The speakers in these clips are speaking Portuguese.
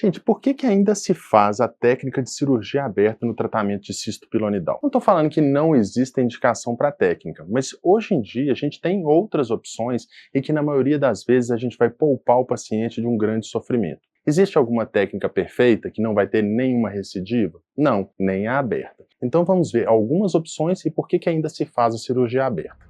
Gente, por que ainda se faz a técnica de cirurgia aberta no tratamento de cisto pilonidal? Não estou falando que não existe indicação para a técnica, mas hoje em dia a gente tem outras opções e que na maioria das vezes a gente vai poupar o paciente de um grande sofrimento. Existe alguma técnica perfeita que não vai ter nenhuma recidiva? Não, nem a aberta. Então vamos ver algumas opções e por que ainda se faz a cirurgia aberta.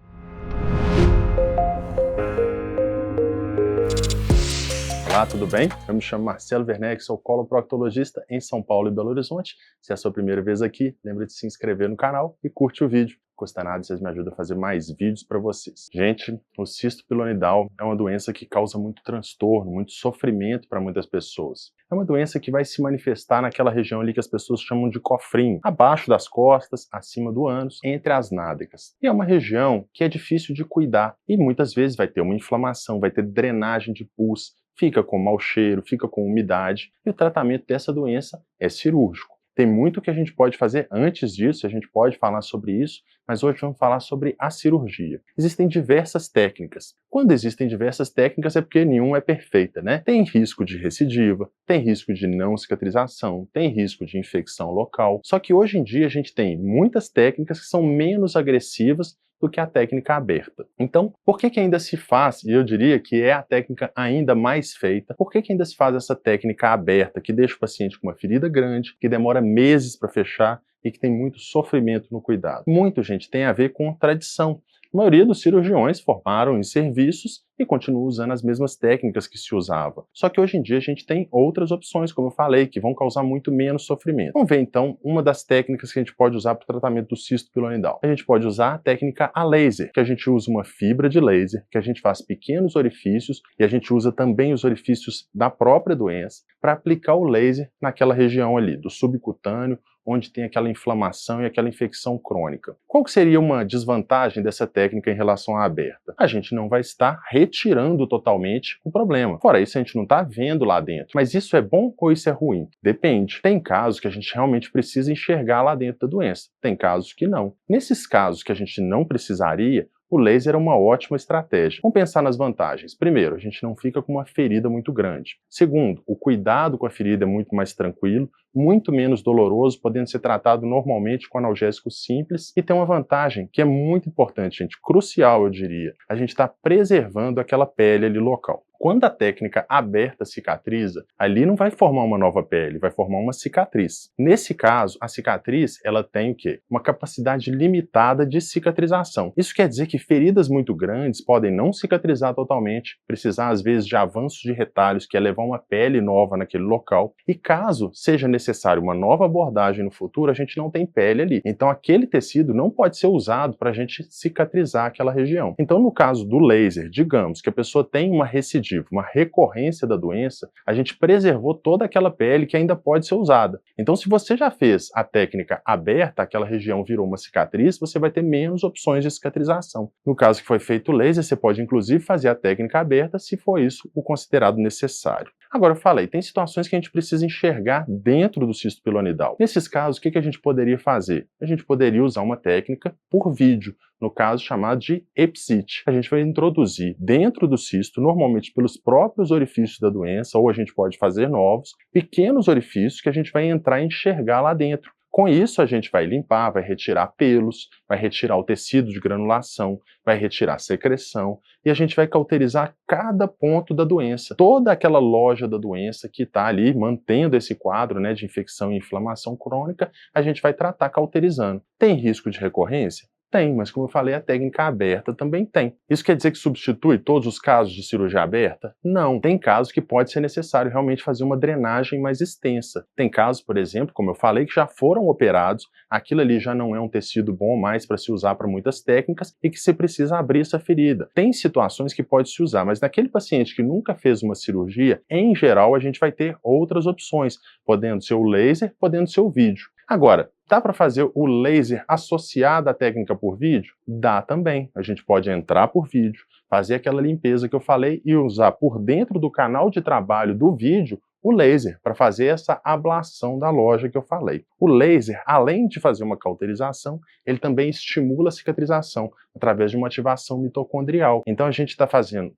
Olá, tudo bem? Eu me chamo Marcelo Werneck, sou coloproctologista em São Paulo e Belo Horizonte. Se é a sua primeira vez aqui, lembre de se inscrever no canal e curte o vídeo. Não custa nada, vocês me ajudam a fazer mais vídeos para vocês. Gente, o cisto pilonidal é uma doença que causa muito transtorno, muito sofrimento para muitas pessoas. É uma doença que vai se manifestar naquela região ali que as pessoas chamam de cofrinho, abaixo das costas, acima do ânus, entre as nádegas. E é uma região que é difícil de cuidar e muitas vezes vai ter uma inflamação, vai ter drenagem de pus, fica com mau cheiro, fica com umidade, e o tratamento dessa doença é cirúrgico. Tem muito que a gente pode fazer antes disso, a gente pode falar sobre isso, mas hoje vamos falar sobre a cirurgia. Existem diversas técnicas. Quando existem diversas técnicas é porque nenhuma é perfeita, né? Tem risco de recidiva, tem risco de não cicatrização, tem risco de infecção local. Só que hoje em dia a gente tem muitas técnicas que são menos agressivas do que a técnica aberta. Então, por que ainda se faz, e eu diria que é a técnica ainda mais feita, por que ainda se faz essa técnica aberta, que deixa o paciente com uma ferida grande, que demora meses para fechar e que tem muito sofrimento no cuidado? Muito, gente, tem a ver com tradição. A maioria dos cirurgiões formaram em serviços e continuam usando as mesmas técnicas que se usava. Só que hoje em dia a gente tem outras opções, como eu falei, que vão causar muito menos sofrimento. Vamos ver então uma das técnicas que a gente pode usar para o tratamento do cisto pilonidal. A gente pode usar a técnica a laser, que a gente usa uma fibra de laser, que a gente faz pequenos orifícios e a gente usa também os orifícios da própria doença para aplicar o laser naquela região ali, do subcutâneo, onde tem aquela inflamação e aquela infecção crônica. Qual que seria uma desvantagem dessa técnica em relação à aberta? A gente não vai estar retirando totalmente o problema. Fora isso, a gente não está vendo lá dentro. Mas isso é bom ou isso é ruim? Depende. Tem casos que a gente realmente precisa enxergar lá dentro da doença. Tem casos que não. Nesses casos que a gente não precisaria, o laser é uma ótima estratégia. Vamos pensar nas vantagens. Primeiro, a gente não fica com uma ferida muito grande. Segundo, o cuidado com a ferida é muito mais tranquilo, muito menos doloroso, podendo ser tratado normalmente com analgésico simples. E tem uma vantagem que é muito importante, gente, crucial, eu diria. A gente está preservando aquela pele ali local. Quando a técnica aberta cicatriza, ali não vai formar uma nova pele, vai formar uma cicatriz. Nesse caso, a cicatriz, ela tem o quê? Uma capacidade limitada de cicatrização. Isso quer dizer que feridas muito grandes podem não cicatrizar totalmente, precisar às vezes de avanços de retalhos, que é levar uma pele nova naquele local. E caso seja necessário uma nova abordagem no futuro, a gente não tem pele ali. Então aquele tecido não pode ser usado para a gente cicatrizar aquela região. Então no caso do laser, digamos que a pessoa tem uma recidiva, uma recorrência da doença, a gente preservou toda aquela pele que ainda pode ser usada. Então, se você já fez a técnica aberta, aquela região virou uma cicatriz, você vai ter menos opções de cicatrização. No caso que foi feito o laser, você pode inclusive fazer a técnica aberta se for isso o considerado necessário. Agora, eu falei, tem situações que a gente precisa enxergar dentro do cisto pilonidal. Nesses casos, o que a gente poderia fazer? A gente poderia usar uma técnica por vídeo, no caso chamado de EPSIT. A gente vai introduzir dentro do cisto, normalmente pelos próprios orifícios da doença, ou a gente pode fazer novos, pequenos orifícios que a gente vai entrar e enxergar lá dentro. Com isso, a gente vai limpar, vai retirar pelos, vai retirar o tecido de granulação, vai retirar secreção e a gente vai cauterizar cada ponto da doença. Toda aquela loja da doença que está ali mantendo esse quadro, né, de infecção e inflamação crônica, a gente vai tratar cauterizando. Tem risco de recorrência? Tem, mas como eu falei, a técnica aberta também tem. Isso quer dizer que substitui todos os casos de cirurgia aberta? Não. Tem casos que pode ser necessário realmente fazer uma drenagem mais extensa. Tem casos, por exemplo, como eu falei, que já foram operados, aquilo ali já não é um tecido bom mais para se usar para muitas técnicas e que você precisa abrir essa ferida. Tem situações que pode se usar, mas naquele paciente que nunca fez uma cirurgia, em geral a gente vai ter outras opções, podendo ser o laser, podendo ser o vídeo. Agora, dá para fazer o laser associado à técnica por vídeo? Dá também. A gente pode entrar por vídeo, fazer aquela limpeza que eu falei e usar por dentro do canal de trabalho do vídeo o laser para fazer essa ablação da loja que eu falei. O laser, além de fazer uma cauterização, ele também estimula a cicatrização através de uma ativação mitocondrial. Então a gente está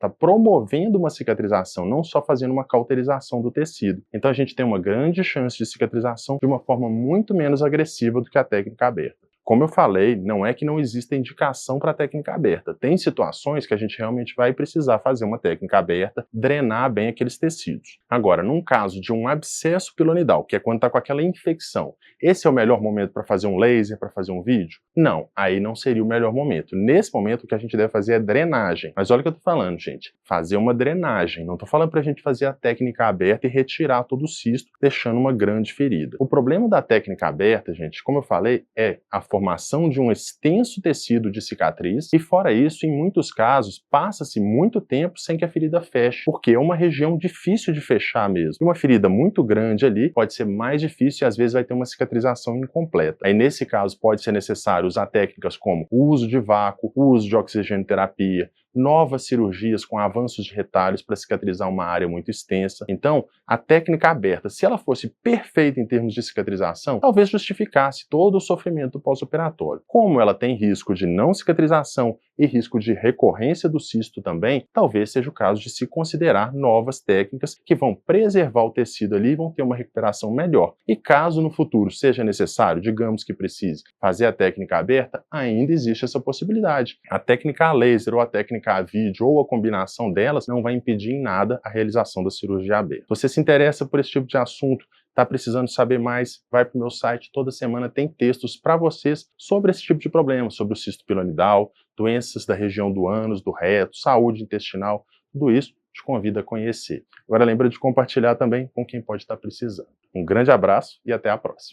promovendo uma cicatrização, não só fazendo uma cauterização do tecido. Então a gente tem uma grande chance de cicatrização de uma forma muito menos agressiva do que a técnica aberta. Como eu falei, não é que não exista indicação para técnica aberta. Tem situações que a gente realmente vai precisar fazer uma técnica aberta, drenar bem aqueles tecidos. Agora, num caso de um abscesso pilonidal, que é quando está com aquela infecção, esse é o melhor momento para fazer um laser, para fazer um vídeo? Não, aí não seria o melhor momento. Nesse momento, o que a gente deve fazer é drenagem. Mas olha o que eu estou falando, gente. Fazer uma drenagem. Não estou falando para a gente fazer a técnica aberta e retirar todo o cisto, deixando uma grande ferida. O problema da técnica aberta, gente, como eu falei, é a formação de um extenso tecido de cicatriz e, fora isso, em muitos casos, passa-se muito tempo sem que a ferida feche, porque é uma região difícil de fechar mesmo. E uma ferida muito grande ali pode ser mais difícil e às vezes vai ter uma cicatrização incompleta. Aí, nesse caso, pode ser necessário usar técnicas como o uso de vácuo, o uso de oxigenoterapia, novas cirurgias com avanços de retalhos para cicatrizar uma área muito extensa. Então, a técnica aberta, se ela fosse perfeita em termos de cicatrização, talvez justificasse todo o sofrimento pós-operatório. Como ela tem risco de não cicatrização e risco de recorrência do cisto também, talvez seja o caso de se considerar novas técnicas que vão preservar o tecido ali e vão ter uma recuperação melhor. E caso no futuro seja necessário, digamos que precise fazer a técnica aberta, ainda existe essa possibilidade. A técnica a laser ou a técnica a vídeo ou a combinação delas não vai impedir em nada a realização da cirurgia aberta. Se você se interessa por esse tipo de assunto, está precisando saber mais, vai para o meu site, toda semana tem textos para vocês sobre esse tipo de problema, sobre o cisto pilonidal, doenças da região do ânus, do reto, saúde intestinal, tudo isso te convido a conhecer. Agora lembra de compartilhar também com quem pode estar precisando. Um grande abraço e até a próxima.